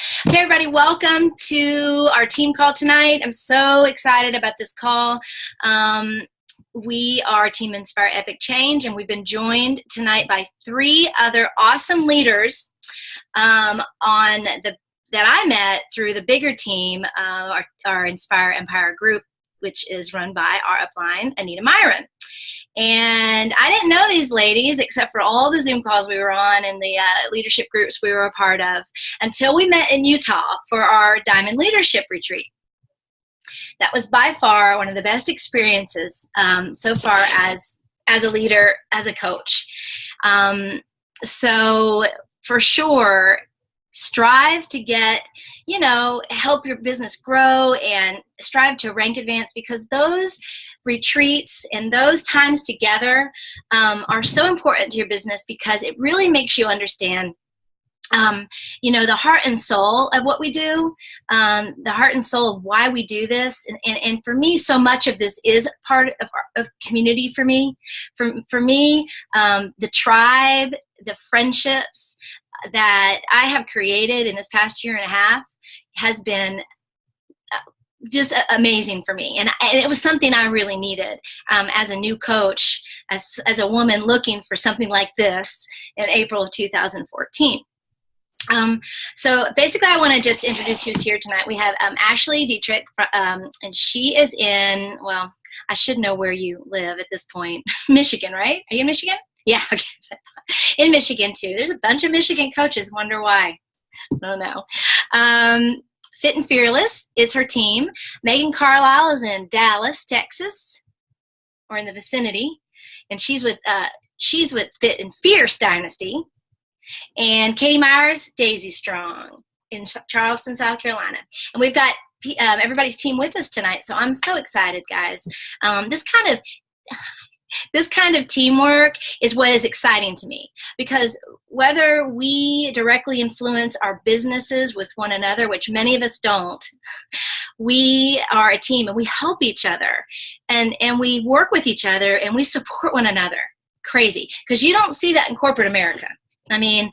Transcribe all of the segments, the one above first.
Hey everybody, welcome to our team call tonight. I'm so excited about this call. We are Team Inspire Epic Change, and we've been joined tonight by three other awesome leaders that I met through the bigger team, our Inspire Empire group, which is run by our upline, Anita Myron. And I didn't know these ladies except for all the Zoom calls we were on and the leadership groups we were a part of until we met in Utah for our Diamond Leadership Retreat. That was by far one of the best experiences so far as a leader, as a coach. So for sure, strive to get, help your business grow and strive to rank advance, because those retreats and those times together are so important to your business, because it really makes you understand the heart and soul of what we do, the heart and soul of why we do this. And for me, so much of this is part of community for me. For me, the tribe, the friendships that I have created in this past year and a half has been just amazing for me. And it was something I really needed as a new coach, as a woman looking for something like this in April of 2014. So basically, I want to just introduce who's here tonight. We have Ashley Dietrich, and she is in, well, I should know where you live at this point. Michigan, right? Are you in Michigan? Yeah, okay. In Michigan, too. There's a bunch of Michigan coaches. Wonder why. I don't know. Fit and Fearless is her team. Megan Carlisle is in Dallas, Texas, or in the vicinity, and she's with Fit and Fierce Dynasty. And Katie Myers, Daisy Strong in Charleston, South Carolina. And we've got everybody's team with us tonight, so I'm so excited, guys. This kind of teamwork is what is exciting to me, because whether we directly influence our businesses with one another, which many of us don't, we are a team and we help each other and we work with each other and we support one another. Crazy, because you don't see that in corporate America. I mean,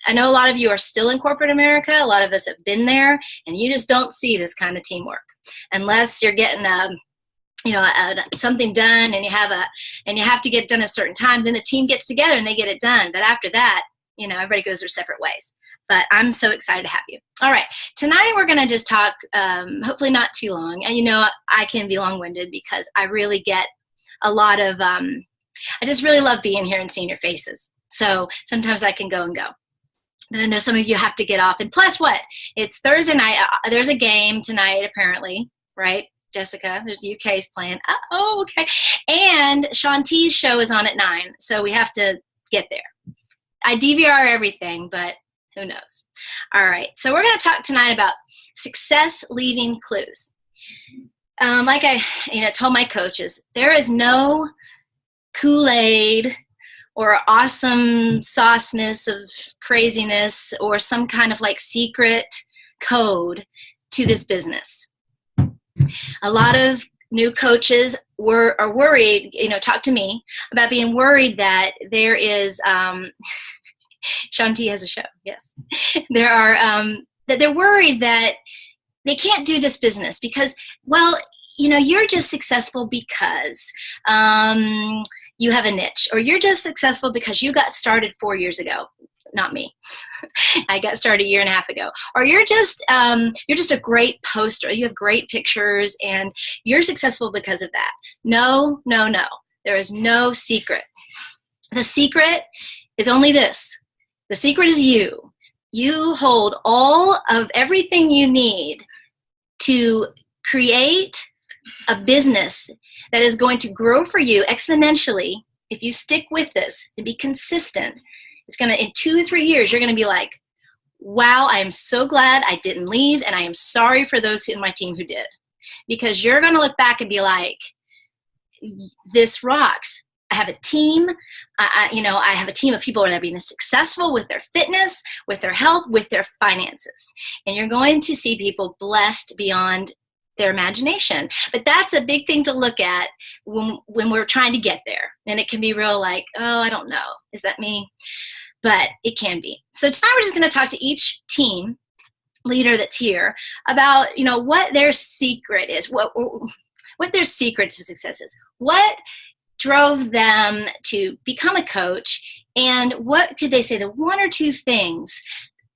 I know a lot of you are still in corporate America. A lot of us have been there, and you just don't see this kind of teamwork unless you're getting something done and you have to get it done at a certain time. Then the team gets together and they get it done. But after that, everybody goes their separate ways. But I'm so excited to have you. All right, tonight we're going to just talk, hopefully not too long. And I can be long-winded because I really get a lot of, I just really love being here and seeing your faces. So sometimes I can go and go. But I know some of you have to get off. And plus what? It's Thursday night. There's a game tonight, apparently, right, Jessica? There's the UK's playing. Oh, okay. And Shanti's show is on at 9, so we have to get there. I DVR everything, but who knows? All right. So we're going to talk tonight about success leaving clues. Like I told my coaches, there is no Kool-Aid or awesome sauceness of craziness or some kind of like secret code to this business. A lot of new coaches are worried, talk to me about being worried that there is, Shanti has a show, yes. There are, that they're worried that they can't do this business because, well, you're just successful because, you have a niche, or you're just successful because you got started 4 years ago. Not me. I got started a year and a half ago. Or you're just a great poster. You have great pictures and you're successful because of that. No. There is no secret. The secret is only this. The secret is you. You hold all of everything you need to create a business that is going to grow for you exponentially. If you stick with this and be consistent, it's going to, in 2 or 3 years, you're going to be like, wow, I am so glad I didn't leave, and I am sorry for those in my team who did. Because you're going to look back and be like, this rocks. I have a team. I have a team of people that are being successful with their fitness, with their health, with their finances. And you're going to see people blessed beyond their imagination. But that's a big thing to look at when we're trying to get there. And it can be real like, oh, I don't know. Is that me? But it can be. So tonight we're just going to talk to each team leader that's here about, what their secret is, what their secret to success is, what drove them to become a coach, and what could they say the one or two things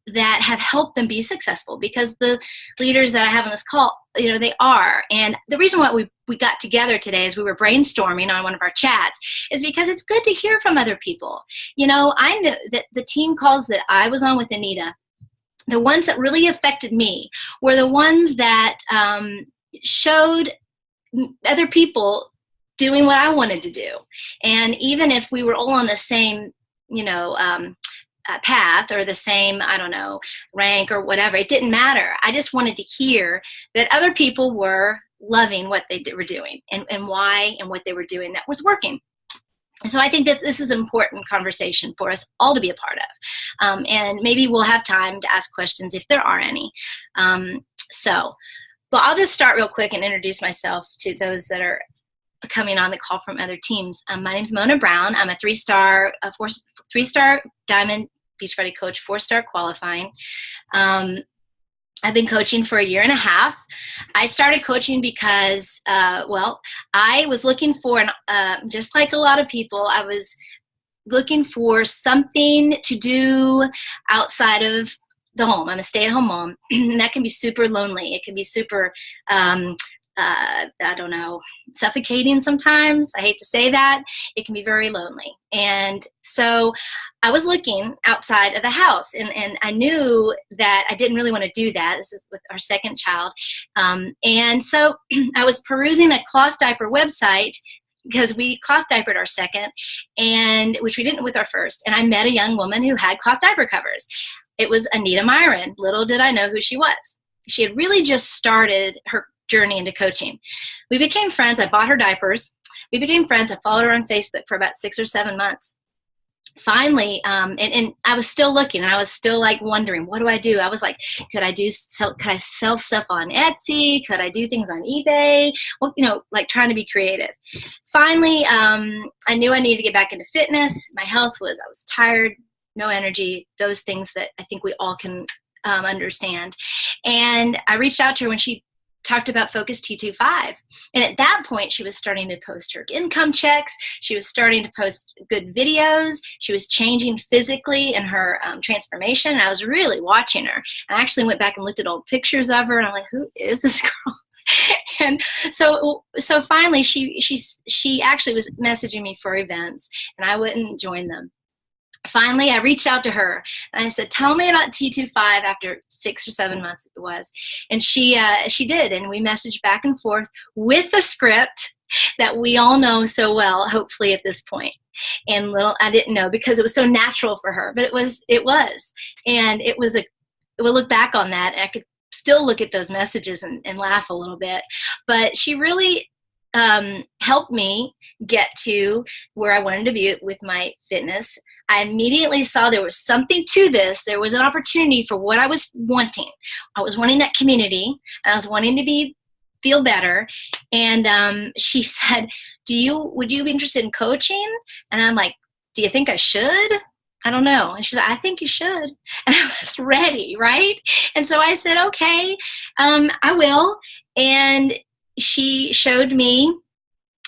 that have helped them be successful, because the leaders that I have on this call, they are. And the reason why we got together today as we were brainstorming on one of our chats is because it's good to hear from other people. I know that the team calls that I was on with Anita, the ones that really affected me were the ones that showed other people doing what I wanted to do. And even if we were all on the same, path or the same, rank or whatever, it didn't matter. I just wanted to hear that other people were loving what they were doing and why and what they were doing that was working. So I think that this is an important conversation for us all to be a part of. And maybe we'll have time to ask questions if there are any. Well, I'll just start real quick and introduce myself to those that are coming on the call from other teams. My name's Mona Brown. I'm a three-star Diamond Beachbody coach, 4-star qualifying. I've been coaching for 1.5 years. I started coaching because, I was looking for, just like a lot of people, I was looking for something to do outside of the home. I'm a stay-at-home mom, and that can be super lonely. It can be super, suffocating sometimes. I hate to say that. It can be very lonely. And so I was looking outside of the house, and I knew that I didn't really want to do that. This is with our second child. And so I was perusing a cloth diaper website, because we cloth diapered our second, and which we didn't with our first. And I met a young woman who had cloth diaper covers. It was Anita Myron. Little did I know who she was. She had really just started her journey into coaching. We became friends. I bought her diapers. We became friends. I followed her on Facebook for about 6 or 7 months. Finally, and I was still looking, and I was still like wondering, what do I do? I was like, could I sell stuff on Etsy? Could I do things on eBay? Well, like trying to be creative. Finally, I knew I needed to get back into fitness. My health I was tired, no energy, those things that I think we all can understand. And I reached out to her when she talked about Focus T25. And at that point, she was starting to post her income checks. She was starting to post good videos. She was changing physically in her transformation. And I was really watching her. I actually went back and looked at old pictures of her, and I'm like, who is this girl? And so finally, she actually was messaging me for events, and I wouldn't join them. Finally, I reached out to her, and I said, tell me about T25 after 6 or 7 months it was. And she did, and we messaged back and forth with the script that we all know so well, hopefully at this point. And I didn't know, because it was so natural for her, but it was. And we'll look back on that, and I could still look at those messages and laugh a little bit. But she really helped me get to where I wanted to be with my fitness. I immediately saw there was something to this. There was an opportunity for what I was wanting. I was wanting that community, and I was wanting to feel better. And she said, would you be interested in coaching? And I'm like, do you think I should? I don't know. And she said, I think you should. And I was ready, right? And so I said, okay, I will. And she showed me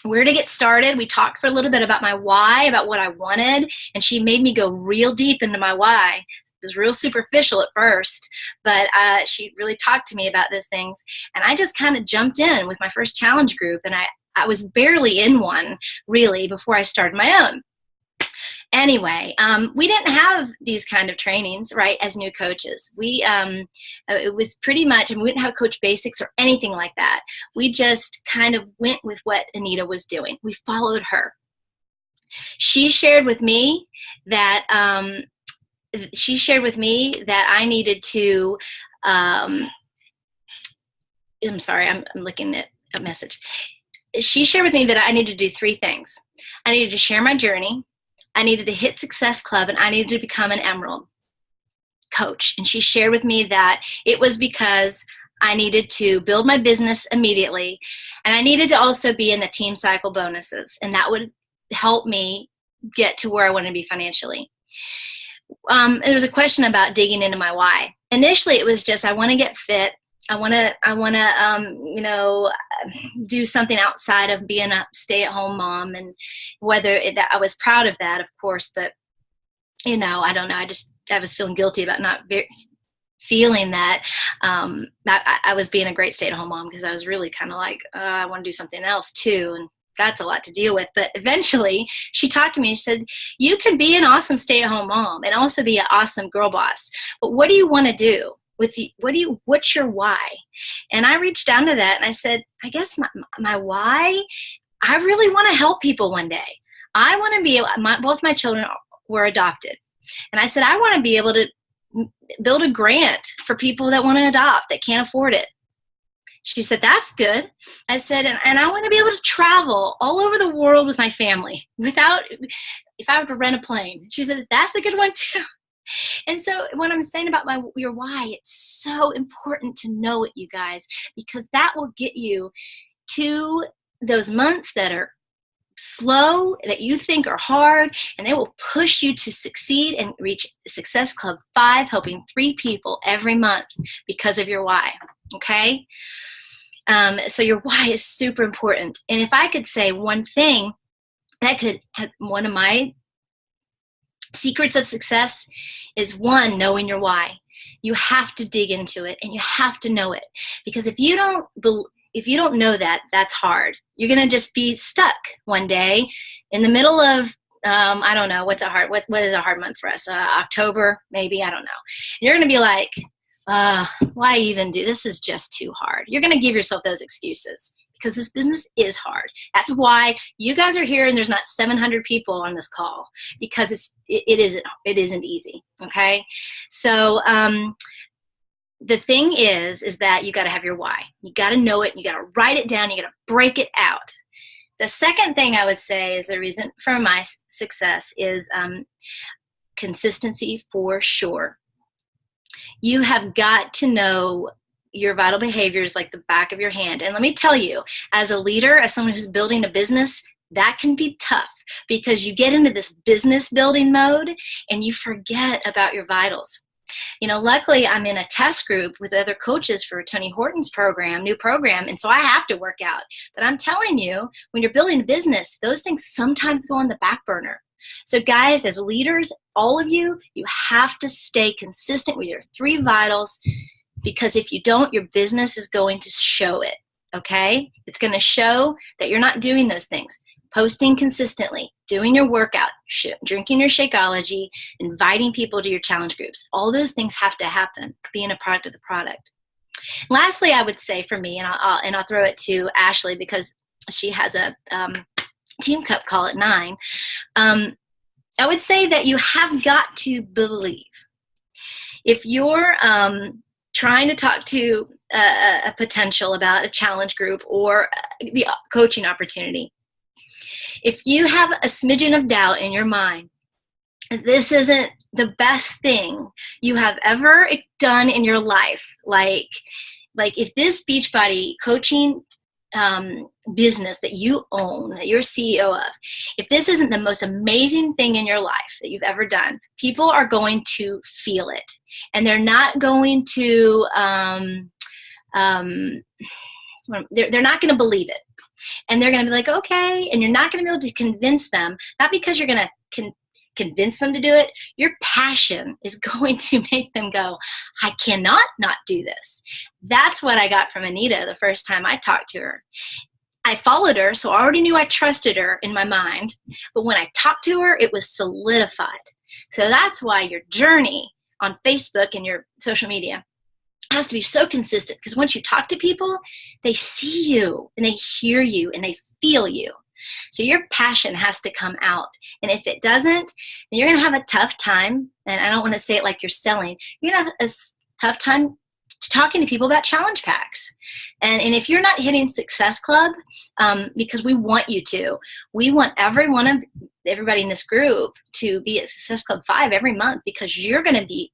where to get started. We talked for a little bit about my why, about what I wanted, and she made me go real deep into my why. It was real superficial at first, but she really talked to me about those things, and I just kind of jumped in with my first challenge group, and I was barely in one, really, before I started my own. Anyway, we didn't have these kind of trainings, right, as new coaches. It was pretty much, and we didn't have coach basics or anything like that. We just kind of went with what Anita was doing. We followed her. She shared with me that I needed to, I'm sorry, I'm looking at a message. She shared with me that I needed to do 3 things. I needed to share my journey, I needed to hit Success Club, and I needed to become an Emerald coach. And she shared with me that it was because I needed to build my business immediately, and I needed to also be in the team cycle bonuses, and that would help me get to where I want to be financially. There was a question about digging into my why. initially it was just, I want to get fit. I want to, do something outside of being a stay-at-home mom, and that I was proud of that, of course, but I don't know. I was feeling guilty about not feeling that I was being a great stay-at-home mom, because I was really kind of like, I want to do something else too, and that's a lot to deal with. But eventually, she talked to me and she said, "You can be an awesome stay-at-home mom and also be an awesome girl boss. But what do you want to do? What's your why?" And I reached down to that and I said, I guess my why, I really want to help people one day. I want to be both my children were adopted. And I said, I want to be able to build a grant for people that want to adopt, that can't afford it. She said, that's good. I said, and I want to be able to travel all over the world with my family if I were to rent a plane. She said, that's a good one too. And so what I'm saying about your why, it's so important to know it, you guys, because that will get you to those months that are slow, that you think are hard, and they will push you to succeed and reach Success Club 5, helping 3 people every month because of your why. Okay? So your why is super important. And if I could say one thing that could have one of my secrets of success is, one, knowing your why. You have to dig into it and you have to know it, because if you don't know that, that's hard. You're going to just be stuck one day in the middle of, I don't know, what is a hard month for us? October, maybe, I don't know. You're going to be like, why even do this? Is just too hard. You're going to give yourself those excuses because this business is hard. That's why you guys are here and there's not 700 people on this call, because it isn't easy. Okay. So, the thing is that you got to have your why. You got to know it. You got to write it down. You got to break it out. The second thing I would say is the reason for my success is consistency, for sure. You have got to know your vital behaviors like the back of your hand. And let me tell you, as a leader, as someone who's building a business, that can be tough, because you get into this business building mode and you forget about your vitals. Luckily I'm in a test group with other coaches for Tony Horton's new program. And so I have to work out. But I'm telling you, when you're building a business, those things sometimes go on the back burner. So guys, as leaders, all of you have to stay consistent with your 3 vitals, because if you don't, your business is going to show it. Okay? It's going to show that you're not doing those things. Posting consistently, doing your workout, drinking your Shakeology, inviting people to your challenge groups. All those things have to happen, being a product of the product. Lastly, I would say for me, and I'll throw it to Ashley because she has a team cup call at 9. I would say that you have got to believe. If you're trying to talk to a potential about a challenge group or the coaching opportunity, if you have a smidgen of doubt in your mind, this isn't the best thing you have ever done in your life, like if this Beachbody coaching business that you own, that you're CEO of, if this isn't the most amazing thing in your life that you've ever done, people are going to feel it, and they're not going to they're not going to believe it. And they're going to be like, okay. And you're not going to be able to convince them, not because you're going to convince them to do it. Your passion is going to make them go, I cannot not do this. That's what I got from Anita the first time I talked to her. I followed her, so I already knew I trusted her in my mind. But when I talked to her, it was solidified. So that's why your journey on Facebook and your social media has to be so consistent, because once you talk to people, they see you and they hear you and they feel you. So your passion has to come out. And if it doesn't, then you're going to have a tough time. And I don't want to say it like you're selling. You're going to have a tough time talking to people about challenge packs. And if you're not hitting Success Club, because we want you to, we want everybody in this group to be at Success Club 5 every month, because you're going to be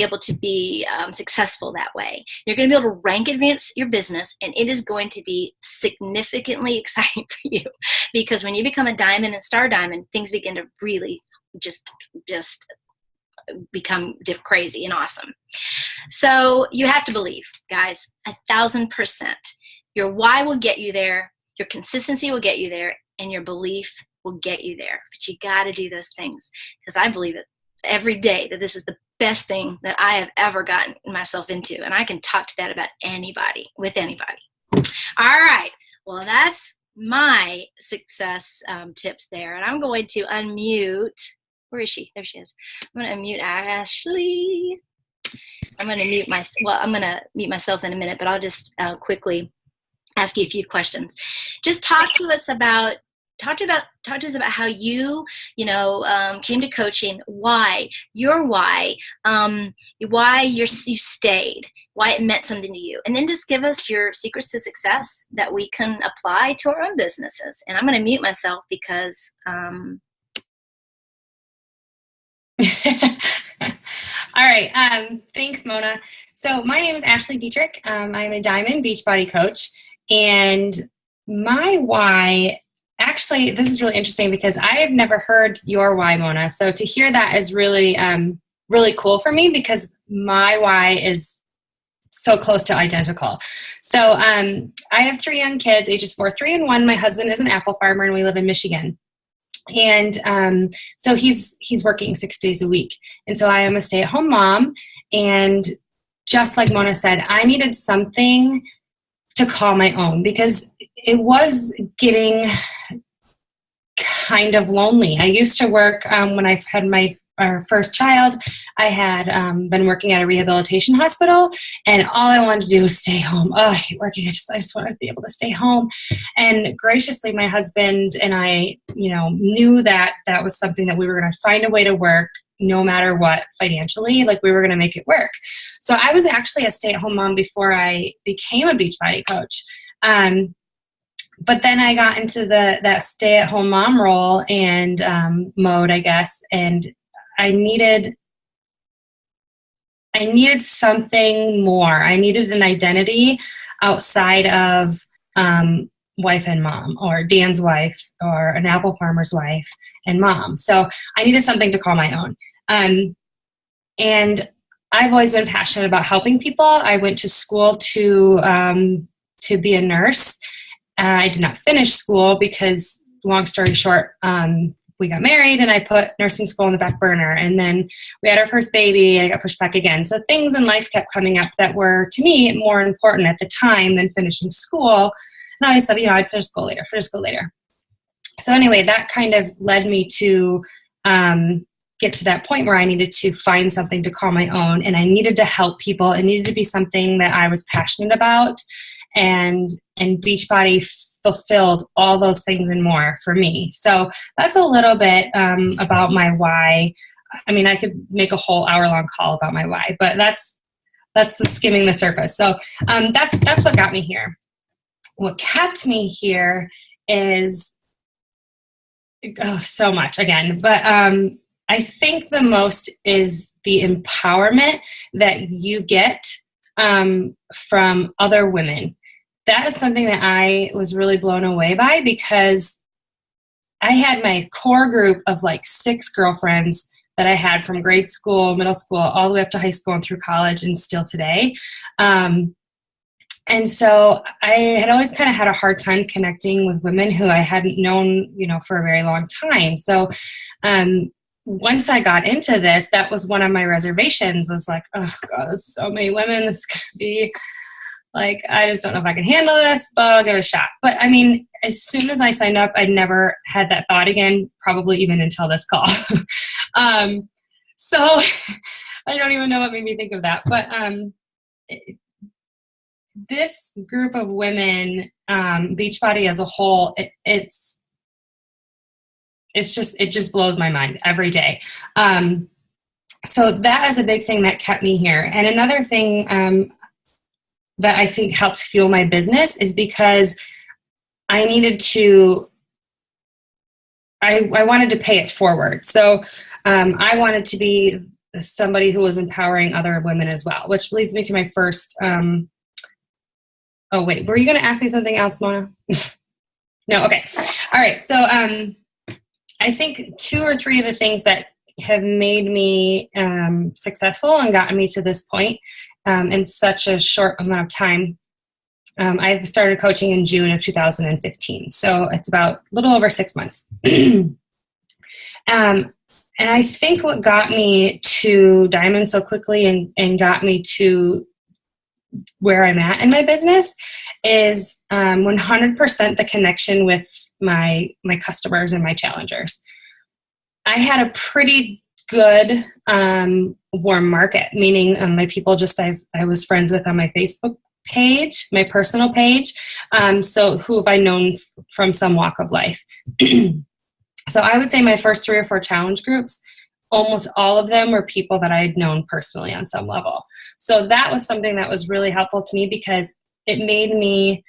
able to be successful that way. You're going to be able to rank advance your business, and it is going to be significantly exciting for you, because when you become a diamond and star diamond, things begin to really just become crazy and awesome. So you have to believe, guys, 1,000%. Your why will get you there. Your consistency will get you there, and your belief will get you there. But you got to do those things, because I believe it every day that this is the best thing that I have ever gotten myself into. And I can talk to that about anybody, with anybody. All right. Well, that's my success tips there. And I'm going to unmute. Where is she? There she is. I'm going to unmute Ashley. I'm going to mute myself in a minute, but I'll just quickly ask you a few questions. Just talk to us about how you came to coaching, why you stayed, why it meant something to you, and then just give us your secrets to success that we can apply to our own businesses. And I'm going to mute myself because all right. Thanks, Mona. So my name is Ashley Dietrich. I'm a Diamond Beachbody coach, and my why, actually, this is really interesting because I have never heard your why, Mona. So to hear that is really, really cool for me, because my why is so close to identical. So I have 3 young kids, ages 4, 3, and 1. My husband is an apple farmer, and we live in Michigan. And so he's working 6 days a week. And so I am a stay-at-home mom. And just like Mona said, I needed something to call my own, because it was getting kind of lonely. I used to work when I had our first child. I had been working at a rehabilitation hospital, and all I wanted to do was stay home. Oh, I hate working. I just wanted to be able to stay home. And graciously, my husband and I, knew that that was something that we were going to find a way to work no matter what financially, like we were going to make it work. So I was actually a stay-at-home mom before I became a Beachbody coach. But then I got into that stay-at-home mom role and mode, I guess, and I needed something more. I needed an identity outside of wife and mom, or Dan's wife, or an apple farmer's wife and mom. So I needed something to call my own. And I've always been passionate about helping people. I went to school to be a nurse. I did not finish school because, long story short, we got married and I put nursing school on the back burner. And then we had our first baby and I got pushed back again. So things in life kept coming up that were, to me, more important at the time than finishing school. And I always said, I'd finish school later. So anyway, that kind of led me to get to that point where I needed to find something to call my own, and I needed to help people. It needed to be something that I was passionate about, and Beachbody fulfilled all those things and more for me. So that's a little bit about my why. I mean, I could make a whole hour-long call about my why, but that's skimming the surface. So that's what got me here. What kept me here is so much again, but I think the most is the empowerment that you get from other women. That is something that I was really blown away by, because I had my core group of like 6 girlfriends that I had from grade school, middle school, all the way up to high school and through college, and still today. And so I had always kind of had a hard time connecting with women who I hadn't known, for a very long time. So once I got into this, that was one of my reservations, was like, oh God, there's so many women. This is going to be like, I just don't know if I can handle this, but I'll give it a shot. But I mean, as soon as I signed up, I never had that thought again, probably even until this call. So I don't even know what made me think of that. But this group of women, Beachbody as a whole, it just blows my mind every day. So that is a big thing that kept me here. And another thing that I think helped fuel my business is because I needed to, I wanted to pay it forward. So I wanted to be somebody who was empowering other women as well, which leads me to my first, oh wait, were you going to ask me something else, Mona? No. Okay. All right. So I think 2 or 3 of the things that have made me successful and gotten me to this point in such a short amount of time. I've started coaching in June of 2015, so it's about a little over 6 months. And I think what got me to Diamond so quickly and got me to where I'm at in my business is 100% the connection with my customers and my challengers. I had a pretty good warm market, meaning my people I was friends with on my Facebook page, my personal page. So who have I known from some walk of life? So I would say my first 3 or 4 challenge groups, almost all of them were people that I had known personally on some level. So that was something that was really helpful to me because it made me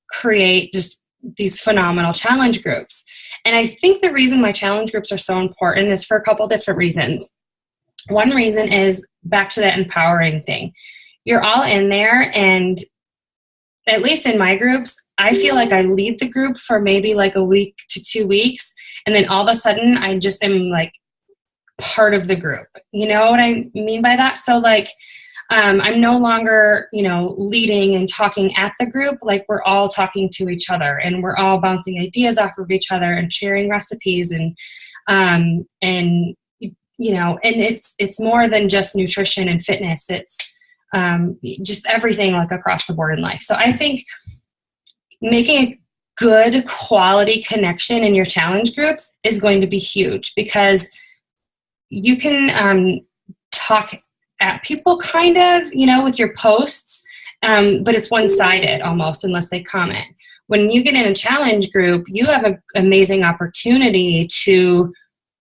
create just these phenomenal challenge groups. And I think the reason my challenge groups are so important is for a couple different reasons. One reason is back to that empowering thing. You're all in there, and at least in my groups, I feel like I lead the group for maybe like a week to 2 weeks, and then all of a sudden I just am like part of the group. You know what I mean by that? So like I'm no longer, leading and talking at the group. Like we're all talking to each other, and we're all bouncing ideas off of each other and sharing recipes and it's more than just nutrition and fitness. It's just everything like across the board in life. So I think making a good quality connection in your challenge groups is going to be huge because you can talk at people kind of, with your posts, but it's one-sided almost unless they comment. When you get in a challenge group, you have an amazing opportunity to,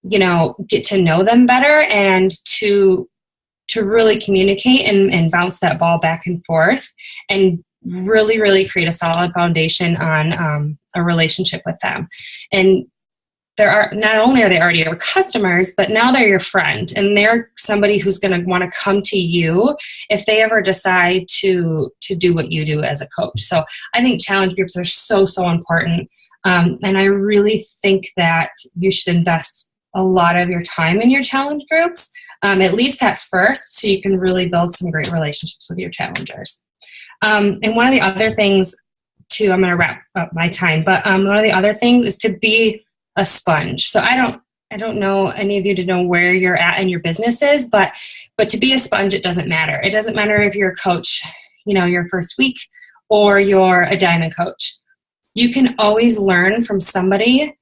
get to know them better and to really communicate and bounce that ball back and forth and really, really create a solid foundation on a relationship with them. And not only are they already your customers, but now they're your friend, and they're somebody who's going to want to come to you if they ever decide to do what you do as a coach. So I think challenge groups are so, so important. And I really think that you should invest a lot of your time in your challenge groups, at least at first, so you can really build some great relationships with your challengers. And one of the other things too, I'm going to wrap up my time, but one of the other things is to be a sponge. So I don't know any of you to know where you're at in your businesses, but to be a sponge, it doesn't matter. It doesn't matter if you're a coach, your first week, or you're a diamond coach. You can always learn from somebody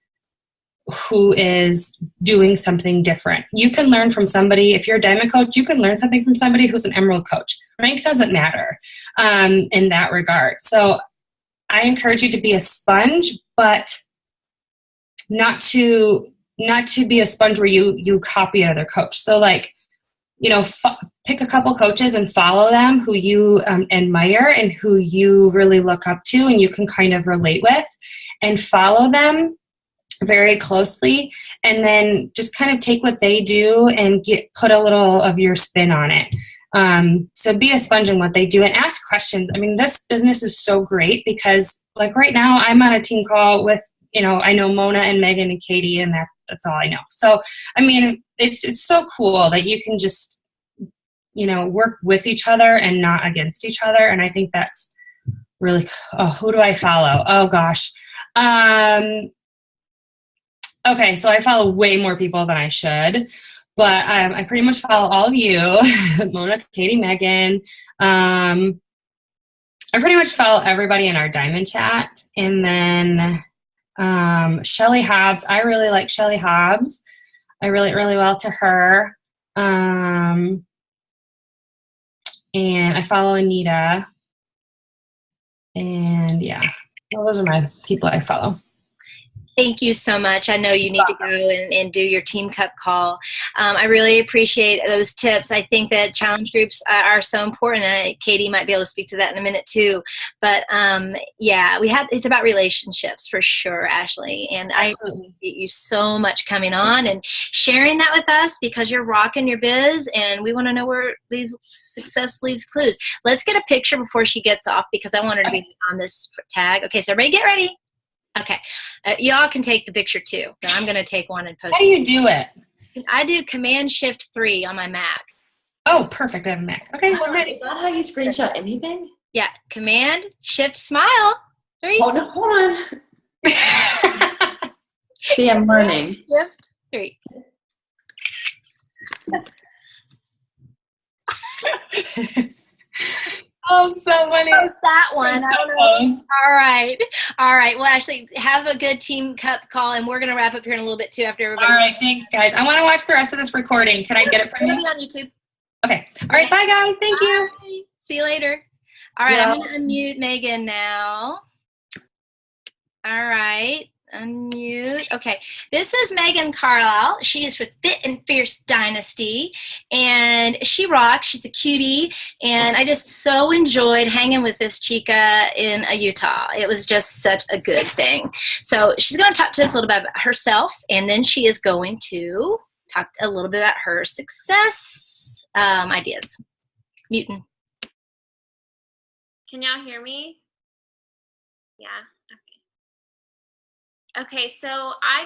who is doing something different. You can learn from somebody, if you're a diamond coach, you can learn something from somebody who's an emerald coach. Rank doesn't matter in that regard. So I encourage you to be a sponge, but not to be a sponge where you copy another coach. So like, pick a couple coaches and follow them who you admire and who you really look up to and you can kind of relate with, and follow them very closely, and then just kind of take what they do and put a little of your spin on it. So be a sponge in what they do and ask questions. I mean, this business is so great because like right now I'm on a team call with, I know Mona and Megan and Katie, and that's all I know. So, I mean, it's so cool that you can just, work with each other and not against each other. And I think that's really, who do I follow? Oh gosh. Okay, so I follow way more people than I should, but I pretty much follow all of you, Mona, Katie, Megan. I pretty much follow everybody in our diamond chat. And then Shelly Hobbs, I really like Shelly Hobbs. I relate really well to her. And I follow Anita. And yeah, well, those are my people I follow. Thank you so much. I know you need to go and do your team cup call. I really appreciate those tips. I think that challenge groups are so important. Katie might be able to speak to that in a minute too. But it's about relationships for sure, Ashley. And absolutely. I appreciate you so much coming on and sharing that with us because you're rocking your biz and we want to know where these success leaves clues. Let's get a picture before she gets off because I want her to be on this tag. Okay, so everybody get ready. Okay. Y'all can take the picture too. I'm going to take one and post it. How do you do it? I do Command Shift 3 on my Mac. Oh, perfect. I have a Mac. Okay, we're ready. Is that how you screenshot anything? Yeah, Command Shift Smile 3. Oh, no, hold on. See, I'm learning. Shift 3. Oh, so funny. Post that one. So close. All right. Well, actually, have a good team cup call, and we're going to wrap up here in a little bit, too, after everybody. All right, thanks, guys. I want to watch the rest of this recording. Can I get it from you? It'll be on YouTube. Okay. All right, bye, guys. Thank you. See you later. All right, Yeah. I'm going to unmute Megan now. All right, unmute. Okay, this is Megan Carlisle. She is with Fit and Fierce Dynasty, and she rocks. She's a cutie, and I just so enjoyed hanging with this chica in Utah. It was just such a good thing. So she's going to talk to us a little bit about herself, and then she is going to talk a little bit about her success ideas. Mutin. Can y'all hear me? Yeah. Okay, so I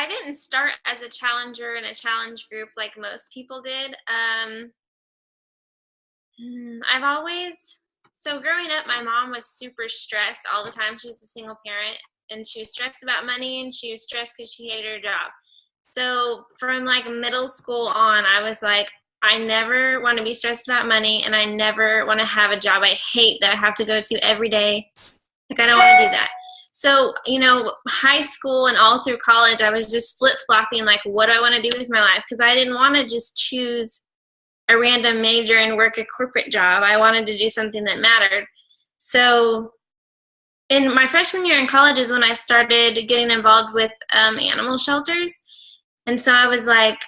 didn't start as a challenger in a challenge group like most people did. So growing up, my mom was super stressed all the time. She was a single parent, and she was stressed about money, and she was stressed because she hated her job. So from like middle school on, I was like, I never want to be stressed about money, and I never want to have a job I hate that I have to go to every day. Like, I don't want to do that. So, high school and all through college, I was just flip-flopping, like, what do I want to do with my life? Because I didn't want to just choose a random major and work a corporate job. I wanted to do something that mattered. So in my freshman year in college is when I started getting involved with animal shelters. And so I was like,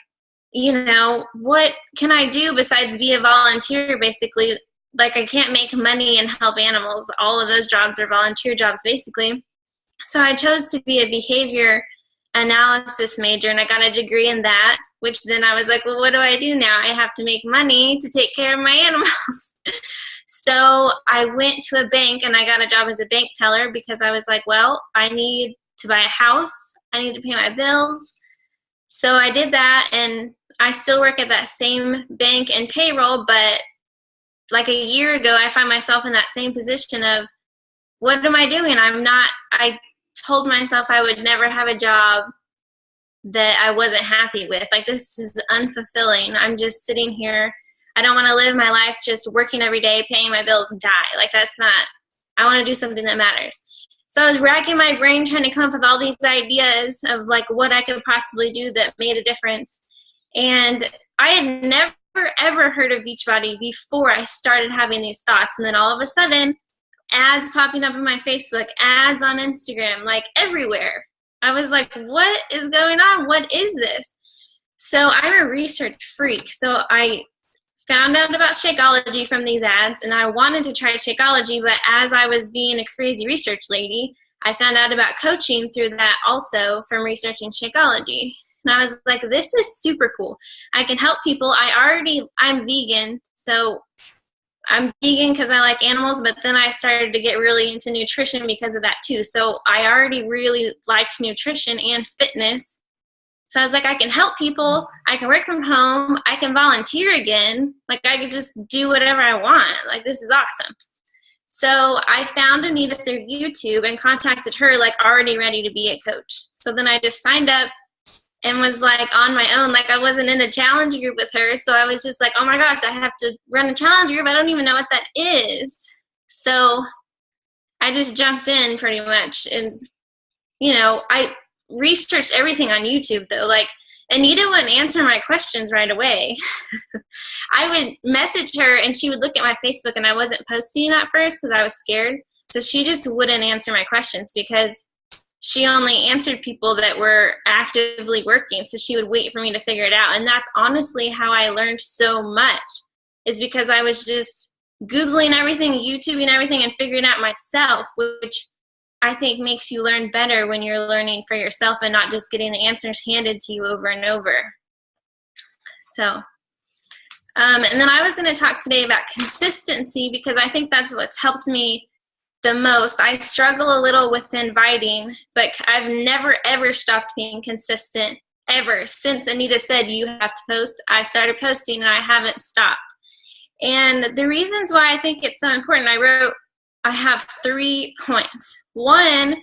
what can I do besides be a volunteer, basically? Like, I can't make money and help animals. All of those jobs are volunteer jobs, basically. So I chose to be a behavior analysis major, and I got a degree in that, which then I was like, well, what do I do now? I have to make money to take care of my animals. So I went to a bank, and I got a job as a bank teller because I was like, well, I need to buy a house. I need to pay my bills. So I did that, and I still work at that same bank and payroll, but like a year ago, I find myself in that same position of, what am I doing? I told myself I would never have a job that I wasn't happy with. Like, this is unfulfilling. I'm just sitting here. I don't want to live my life just working every day, paying my bills, and die. Like, that's not, I want to do something that matters. So I was racking my brain trying to come up with all these ideas of like what I could possibly do that made a difference. And I had never ever heard of Beachbody before I started having these thoughts. And then all of a sudden, ads popping up in my Facebook, ads on Instagram, like everywhere. I was like, what is going on? What is this? So I'm a research freak. So I found out about Shakeology from these ads, and I wanted to try Shakeology, but as I was being a crazy research lady, I found out about coaching through that also from researching Shakeology. And I was like, this is super cool. I can help people. I'm vegan, so I'm vegan because I like animals, but then I started to get really into nutrition because of that too. So I already really liked nutrition and fitness. So I was like, I can help people. I can work from home. I can volunteer again. Like, I could just do whatever I want. Like, this is awesome. So I found Anita through YouTube and contacted her, like, already ready to be a coach. So then I just signed up and was like on my own. Like, I wasn't in a challenge group with her. So I was just like, oh my gosh, I have to run a challenge group. I don't even know what that is. So I just jumped in pretty much. And, I researched everything on YouTube though. Like, Anita wouldn't answer my questions right away. I would message her and she would look at my Facebook, and I wasn't posting at first because I was scared. So she just wouldn't answer my questions because she only answered people that were actively working. So she would wait for me to figure it out. And that's honestly how I learned so much, is because I was just Googling everything, YouTubing everything, and figuring out myself, which I think makes you learn better when you're learning for yourself and not just getting the answers handed to you over and over. So, and then I was going to talk today about consistency, because I think that's what's helped me the most. I struggle a little with inviting, but I've never ever stopped being consistent ever since Anita said you have to post. I started posting and I haven't stopped. And the reasons why I think it's so important, I have 3 points. One,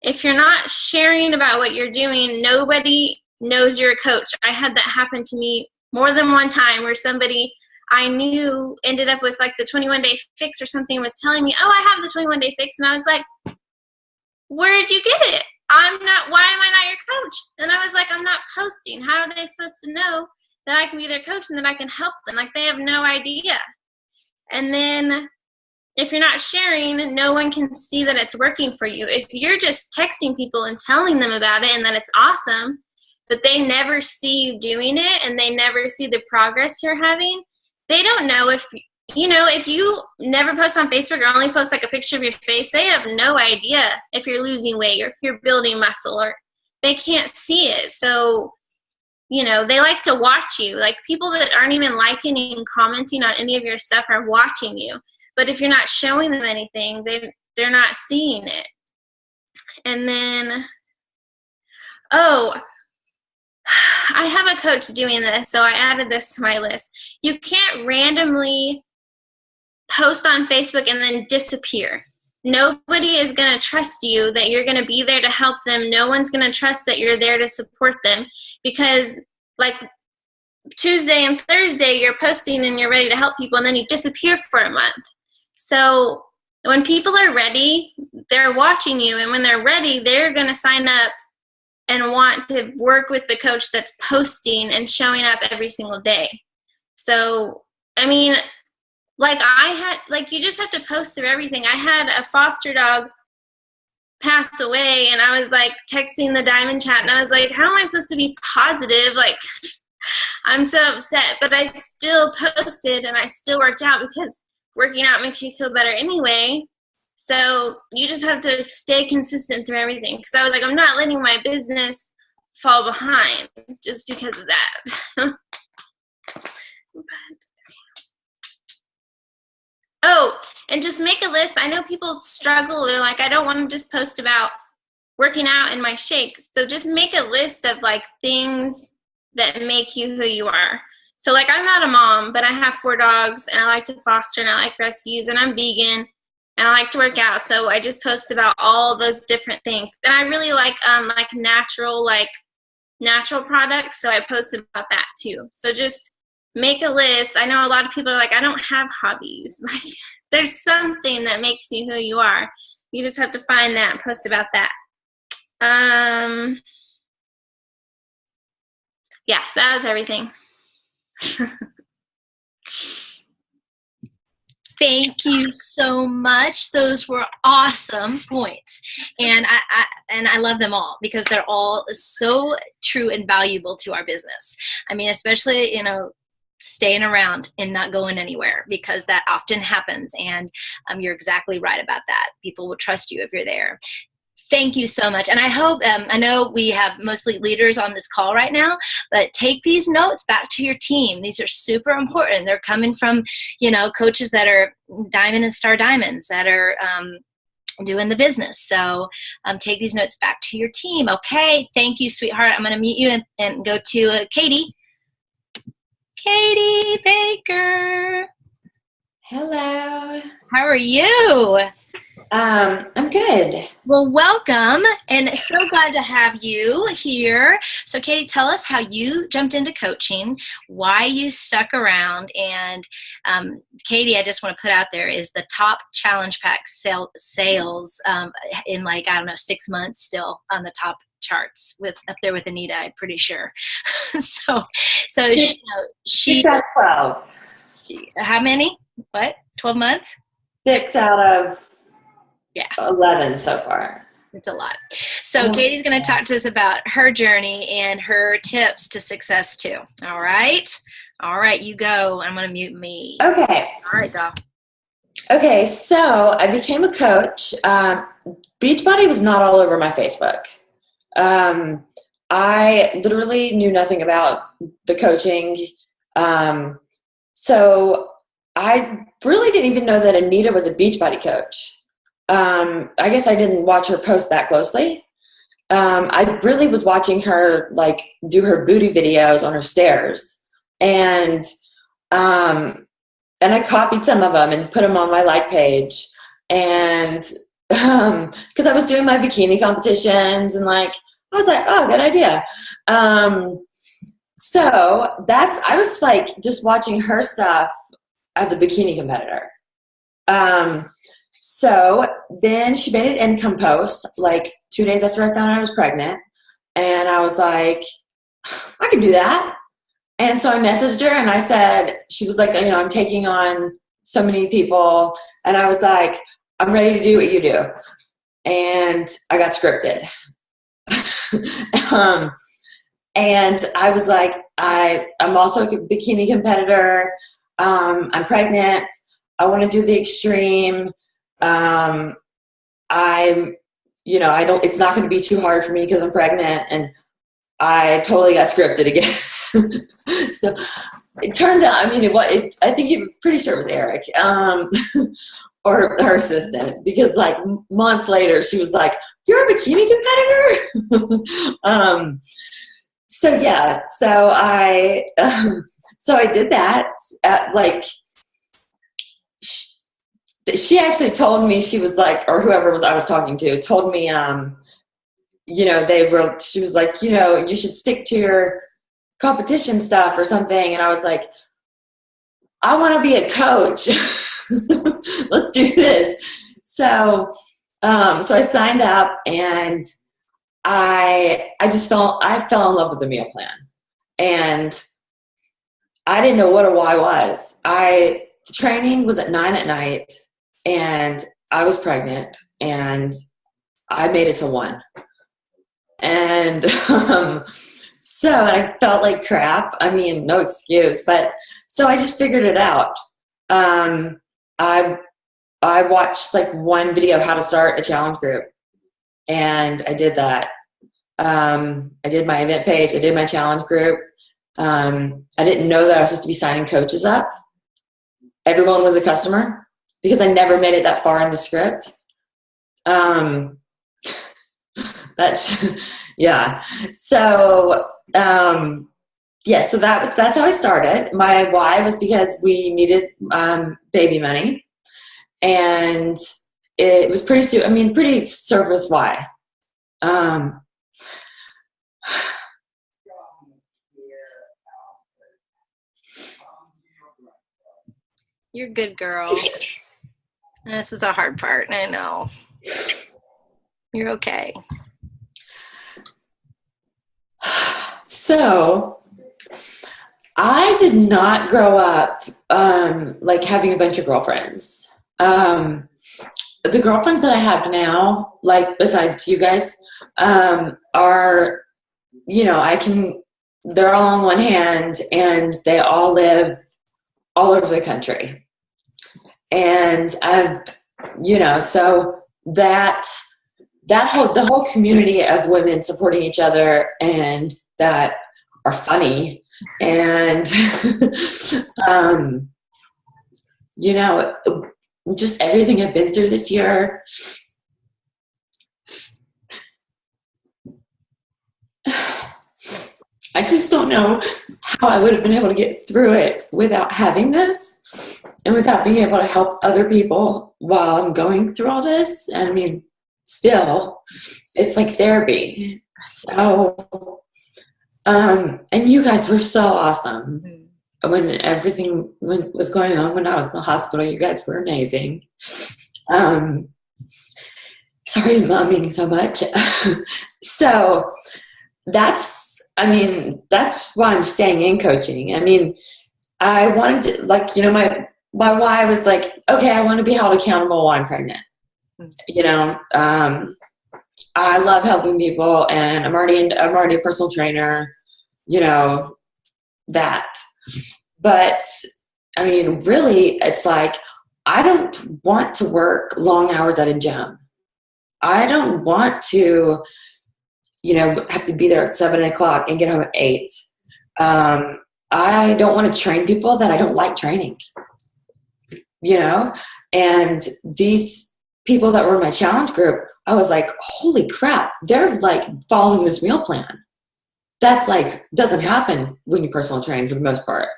if you're not sharing about what you're doing, nobody knows you're a coach. I had that happen to me more than one time where somebody I knew ended up with like the 21-day fix or something, was telling me, oh, I have the 21-day fix. And I was like, where did you get it? Why am I not your coach? And I was like, I'm not posting. How are they supposed to know that I can be their coach and that I can help them? Like, they have no idea. And then if you're not sharing, no one can see that it's working for you. If you're just texting people and telling them about it and that it's awesome, but they never see you doing it and they never see the progress you're having, they don't know if you never post on Facebook or only post like a picture of your face, they have no idea if you're losing weight or if you're building muscle, or they can't see it. So, they like to watch you. Like, people that aren't even liking and commenting on any of your stuff are watching you. But if you're not showing them anything, they're not seeing it. And then, I have a coach doing this, so I added this to my list. You can't randomly post on Facebook and then disappear. Nobody is going to trust you that you're going to be there to help them. No one's going to trust that you're there to support them, because like Tuesday and Thursday you're posting and you're ready to help people, and then you disappear for a month. So when people are ready, they're watching you, and when they're ready, they're going to sign up and want to work with the coach that's posting and showing up every single day. So, I mean, you just have to post through everything. I had a foster dog pass away, and I was like texting the Diamond chat, and I was like, how am I supposed to be positive? Like, I'm so upset, but I still posted and I still worked out, because working out makes you feel better anyway. So you just have to stay consistent through everything, because I was like, I'm not letting my business fall behind just because of that. And just make a list. I know people struggle. They're like, I don't want to just post about working out in my shake. So just make a list of like things that make you who you are. So like, I'm not a mom, but I have 4 dogs, and I like to foster, and I like rescues, and I'm vegan, and I like to work out. So I just post about all those different things. And I really like natural products. So I posted about that too. So just make a list. I know a lot of people are like, I don't have hobbies. Like, there's something that makes you who you are. You just have to find that and post about that. Yeah, that was everything. Thank you so much. Those were awesome points. And I love them all, because they're all so true and valuable to our business. I mean, especially, staying around and not going anywhere, because that often happens. And you're exactly right about that. People will trust you if you're there. Thank you so much. And I hope, I know we have mostly leaders on this call right now, but take these notes back to your team. These are super important. They're coming from, coaches that are Diamond and Star Diamonds that are doing the business. So take these notes back to your team. Okay. Thank you, sweetheart. I'm going to mute you and go to Katie. Katie Baker. Hello. How are you? I'm good. Well, welcome, and so glad to have you here. So, Katie, tell us how you jumped into coaching, why you stuck around, and Katie, I just want to put out there, is the top challenge pack sales in 6 months, still on the top charts, with up there with Anita, I'm pretty sure. so she 12. How many? What? 12 months? 6 out of 11 so far. It's a lot. So Katie's going to talk to us about her journey and her tips to success too. All right, you go. I'm going to mute me. Okay. All right, doll. Okay, so I became a coach. Beachbody was not all over my Facebook. I literally knew nothing about the coaching. So I really didn't even know that Anita was a Beachbody coach. I guess I didn't watch her post that closely. I really was watching her like do her booty videos on her stairs, and I copied some of them and put them on my like page, and because I was doing my bikini competitions, and like I was like, oh, good idea. So I was like just watching her stuff as a bikini competitor. So then she made an income post like 2 days after I found out I was pregnant. And I was like, I can do that. And so I messaged her and I said, she was like, I'm taking on so many people. And I was like, I'm ready to do what you do. And I got scripted. And I was like, I'm also a bikini competitor. I'm pregnant. I want to do the extreme. It's not going to be too hard for me because I'm pregnant. And I totally got scripted again. So it turns out, I think you're pretty sure it was Eric, or her assistant, because like months later she was like, you're a bikini competitor? So I did that. She actually told me, she was like, or whoever I was talking to told me, she was like, you should stick to your competition stuff or something. And I was like, I want to be a coach. Let's do this. So I signed up, and I fell in love with the meal plan, and I didn't know what a why was. The training was at 9 p.m, and I was pregnant, and I made it to 1. And so I felt like crap. No excuse, but so I just figured it out. I watched like one video of how to start a challenge group, and I did that. I did my event page. I did my challenge group. I didn't know that I was supposed to be signing coaches up. Everyone was a customer because I never made it that far in the script. Yeah. So, so that's how I started. My why was because we needed baby money, and it was pretty surface why. You're a good girl. This is a hard part, I know. You're okay. So I did not grow up like having a bunch of girlfriends. The girlfriends that I have now, like besides you guys, are, they're all on one hand, and they all live all over the country. And so the whole community of women supporting each other and that are funny, and just everything I've been through this year. I just don't know how I would have been able to get through it without having this, and without being able to help other people while I'm going through all this. And still, it's like therapy. So, and you guys were so awesome. When everything was going on, when I was in the hospital, you guys were amazing. Sorry I'm momming so much. So that's why I'm staying in coaching. I wanted to, my why was like, okay, I want to be held accountable while I'm pregnant. I love helping people, and I'm already a personal trainer, that. But really, it's like, I don't want to work long hours at a gym. I don't want to, have to be there at 7 o'clock and get home at 8. I don't want to train people that I don't like training, and these people that were in my challenge group I was like, holy crap, they're like following this meal plan. That's like, doesn't happen when you personal train for the most part.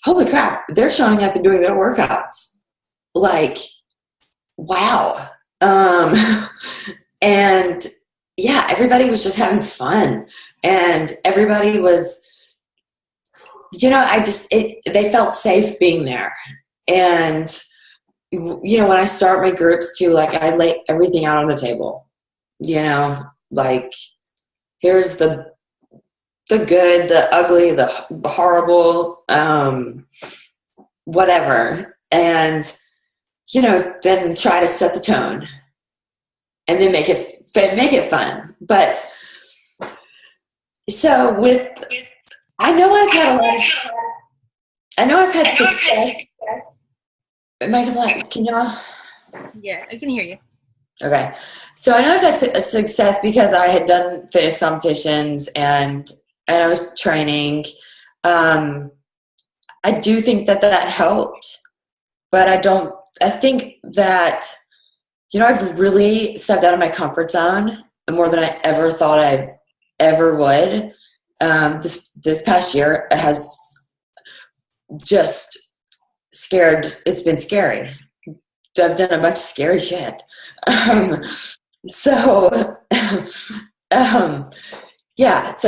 Holy crap, they're showing up and doing their workouts. Like, wow. And yeah, everybody was just having fun, and everybody was, they felt safe being there. And, when I start my groups too, like I lay everything out on the table, like here's the good, the ugly, the horrible, whatever. And, then try to set the tone and then make it fun. But so I know I've had success. Can y'all? Yeah, I can hear you. Okay. So I know I've had a success because I had done fitness competitions and I was training. I do think that helped, but I think that, I've really stepped out of my comfort zone more than I ever thought I ever would. This past year has just it's been scary. I've done a bunch of scary shit. So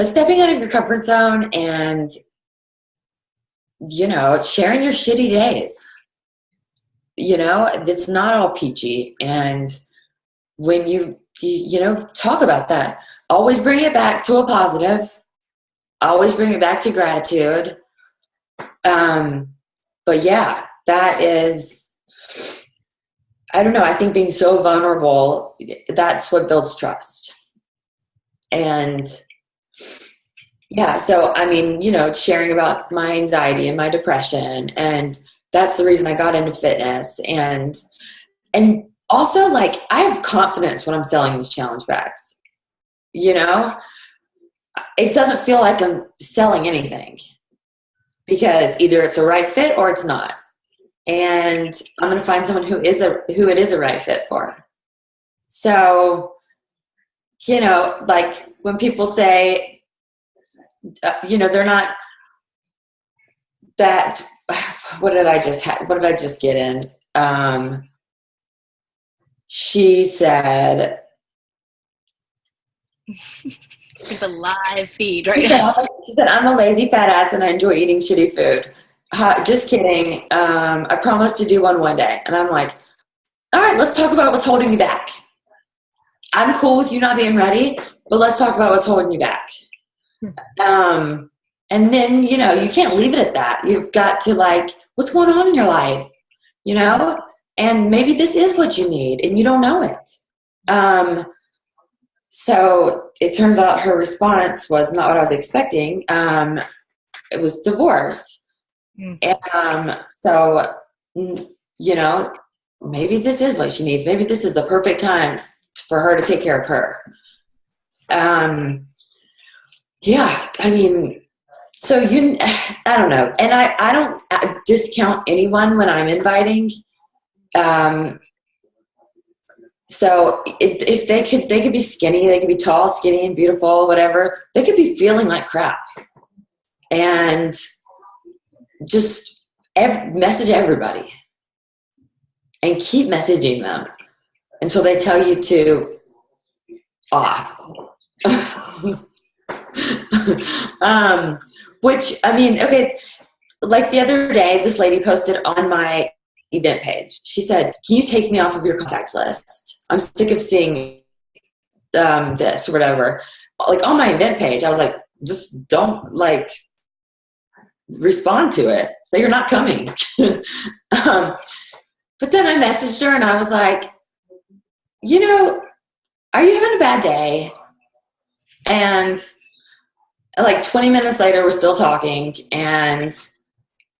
stepping out of your comfort zone and, sharing your shitty days. It's not all peachy. And when you talk about that, always bring it back to a positive, always bring it back to gratitude. But yeah, that is, I don't know. I think being so vulnerable, that's what builds trust. And yeah, so, sharing about my anxiety and my depression, and that's the reason I got into fitness. And also, like, I have confidence when I'm selling these challenge bags. It doesn't feel like I'm selling anything because either it's a right fit or it's not. And I'm going to find someone who it is a right fit for. So, like when people say, they're not that, what did I just get in? She said, It's a live feed right now. She said, I'm a lazy fat ass and I enjoy eating shitty food. Just kidding. I promised to do one day. And I'm like, all right, let's talk about what's holding you back. I'm cool with you not being ready, but let's talk about what's holding you back. And then, you can't leave it at that. You've got to, like, what's going on in your life, and maybe this is what you need and you don't know it. So it turns out her response was not what I was expecting. It was divorce. So, maybe this is what she needs. Maybe this is the perfect time for her to take care of her. Yeah, so I don't know. And I don't discount anyone when I'm inviting. So if they could be skinny, they could be tall, skinny, and beautiful, whatever. They could be feeling like crap. And just message everybody. And keep messaging them until they tell you to off. Okay, like the other day, this lady posted on my event page. She said, can you take me off of your contacts list? I'm sick of seeing this or whatever. Like on my event page, I was like, just don't like respond to it. So you're not coming. But then I messaged her and I was like, are you having a bad day? And like 20 minutes later, we're still talking and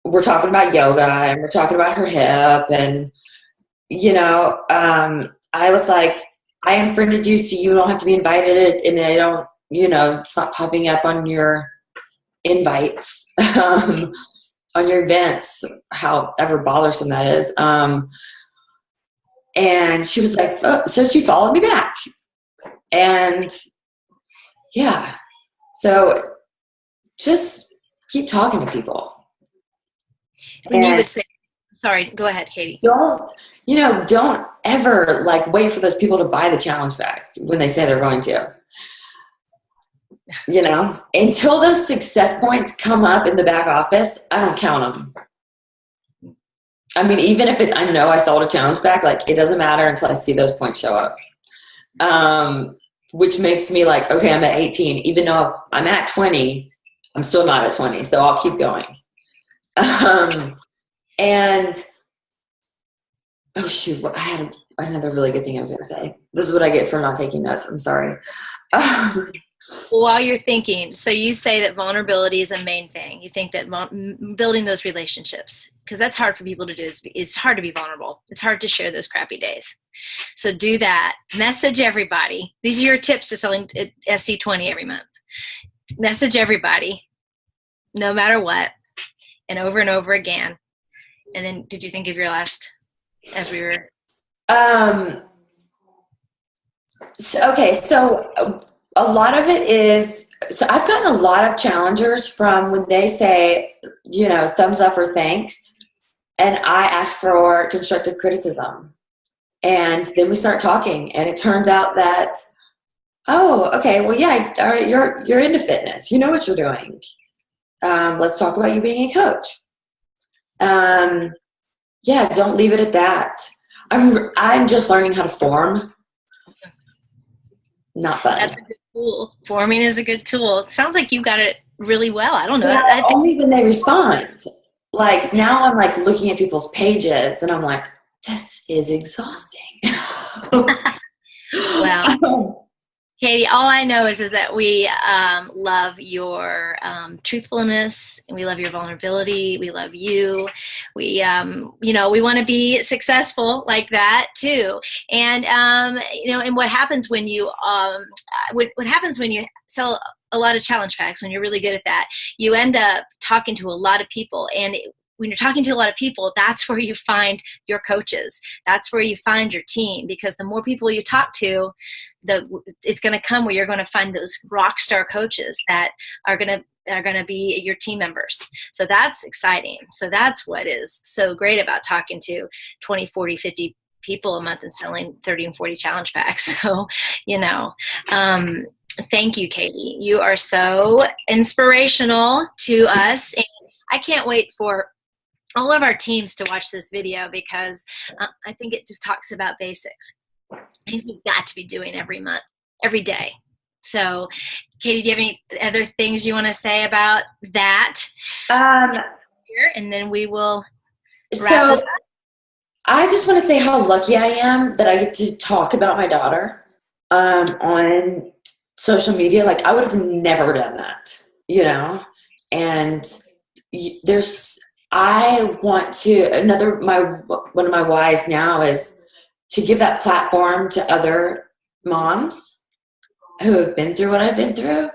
we're talking about yoga and we're talking about her hip. And, I was like, I unfriended you so you don't have to be invited. And I don't, it's not popping up on your invites, on your events, however bothersome that is. And she was like, oh, so she followed me back. And yeah, so just keep talking to people. When you would say, sorry, go ahead, Katie. Don't ever like wait for those people to buy the challenge bag when they say they're going to. Until those success points come up in the back office, I don't count them. I mean, even if I know I sold a challenge bag, like it doesn't matter until I see those points show up. Which makes me like, okay, I'm at 18. Even though I'm at 20, I'm still not at 20. So I'll keep going. And oh shoot, I had another really good thing I was going to say. This is what I get for not taking notes. I'm sorry. While you're thinking, so you say that vulnerability is a main thing. You think that building those relationships, because that's hard for people to do. It's hard to be vulnerable. It's hard to share those crappy days. So do that. Message everybody. These are your tips to selling SC20 every month. Message everybody, no matter what, and over again. And then did you think of your last as we were? So a lot of it is, so I've gotten a lot of challengers from when they say, thumbs up or thanks, and I ask for constructive criticism. And then we start talking, and it turns out that, oh, okay, well, yeah, all right, you're into fitness. You know what you're doing. Let's talk about you being a coach. Yeah, don't leave it at that. I'm just learning how to form. Not fun. That's a good tool. Forming is a good tool. It sounds like you got it really well. I don't know. Yeah, only when they respond. Like now I'm like looking at people's pages and I'm like, this is exhausting. Well, Katie, all I know is that we love your truthfulness, and we love your vulnerability. We love you. We, we want to be successful like that too. And and what happens when you what happens when you sell a lot of challenge packs, when you're really good at that, you end up talking to a lot of people, and when you're talking to a lot of people, that's where you find your coaches. That's where you find your team, because the more people you talk to, it's going to come where you're going to find those rock star coaches that are going to be your team members. So that's exciting. So that's what is so great about talking to 20, 40, 50 people a month and selling 30 and 40 challenge packs. So, thank you, Katie. You are so inspirational to us. And I can't wait for all of our teams to watch this video, because I think it just talks about basics. Things we've got to be doing every month, every day. So, Katie, do you have any other things you want to say about that? Here, and then we will wrap this up. I just want to say how lucky I am that I get to talk about my daughter on social media. Like I would have never done that, and I want to, one of my whys now is to give that platform to other moms who have been through what I've been through.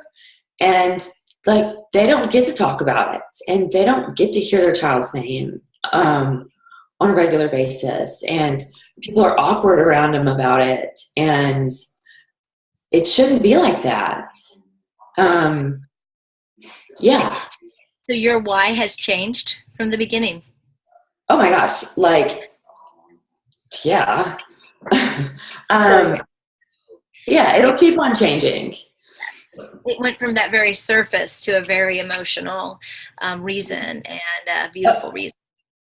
And like, they don't get to talk about it, and they don't get to hear their child's name on a regular basis. And people are awkward around them about it. And it shouldn't be like that. Yeah. So your why has changed from the beginning? Oh my gosh. Like, yeah. Yeah, it'll keep on changing. It went from that very surface to a very emotional reason, and a beautiful reason.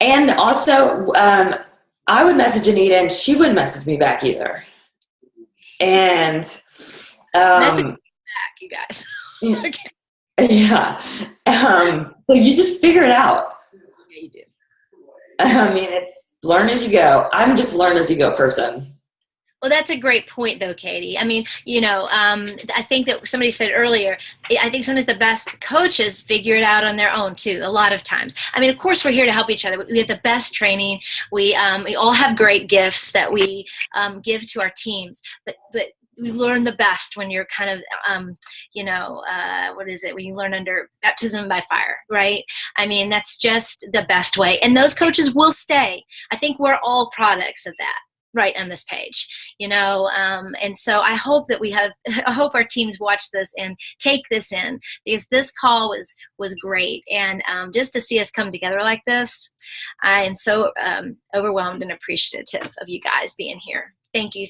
And also, I would message Anita and she wouldn't message me back either. And message me back, you guys. Okay. Yeah. So you just figure it out. Yeah, you do. I mean, it's learn as you go. I'm just learn as you go person. Well, that's a great point, though, Katie. I mean, I think that somebody said earlier, I think sometimes the best coaches figure it out on their own, too, a lot of times. I mean, of course, we're here to help each other. We have the best training. We all have great gifts that we give to our teams. But we learn the best when you're kind of, what is it? When you learn under baptism by fire, right? I mean, that's just the best way. And those coaches will stay. I think we're all products of that. right on this page, and so I hope that I hope our teams watch this and take this in, because this call was great. And just to see us come together like this, I am so overwhelmed and appreciative of you guys being here. Thank you.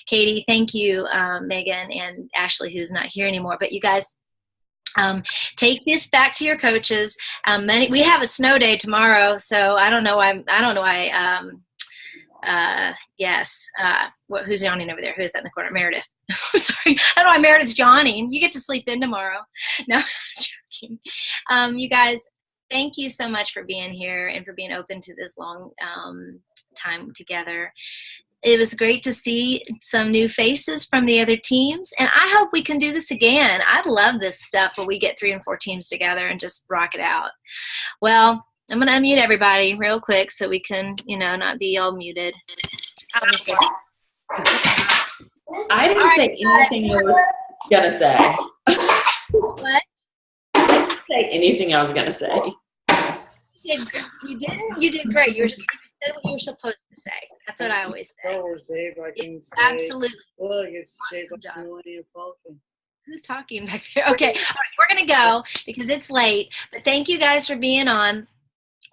Katie, thank you, Megan and Ashley, who's not here anymore. But you guys, take this back to your coaches. We have a snow day tomorrow, so I don't know why yes. Who's yawning over there? Who is that in the corner? Meredith. I'm sorry. I don't know why Meredith's yawning. You get to sleep in tomorrow. No, I'm joking. You guys, thank you so much for being here and for being open to this long time together. It was great to see some new faces from the other teams, and I hope we can do this again. I love this stuff where we get 3 and 4 teams together and just rock it out. Well, I'm going to unmute everybody real quick so we can, not be all muted. I didn't say anything I was going to say. What? I didn't say anything I was going to say. You didn't? You did great. You said what you were supposed to say. That's what I always say. Absolutely. Look, it's shaped Awesome like job. a Millennium Falcon. Who's talking back there? Okay. All right, we're going to go because it's late. But thank you guys for being on.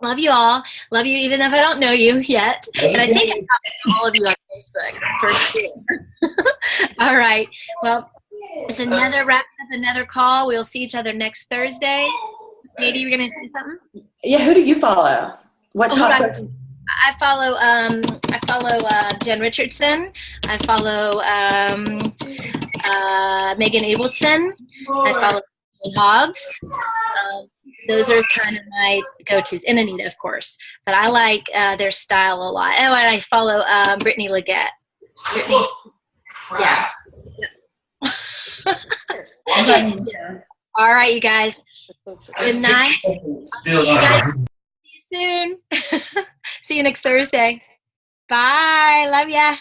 Love you all. Love you even if I don't know you yet. And I think I know all of you on Facebook for sure. All right. Well, it's another wrap up, another call. We'll see each other next Thursday. Katie, you're going to say something? Yeah, who do you follow? What top coaches? I follow Jen Richardson. I follow Megan Abelson. I follow Hobbs. Those are kind of my go-tos. And Anita, of course. But I like their style a lot. Oh, and I follow Brittany Leggett. Brittany, yeah. All right, you guys. Good night. See you soon. See you next Thursday. Bye. Love ya.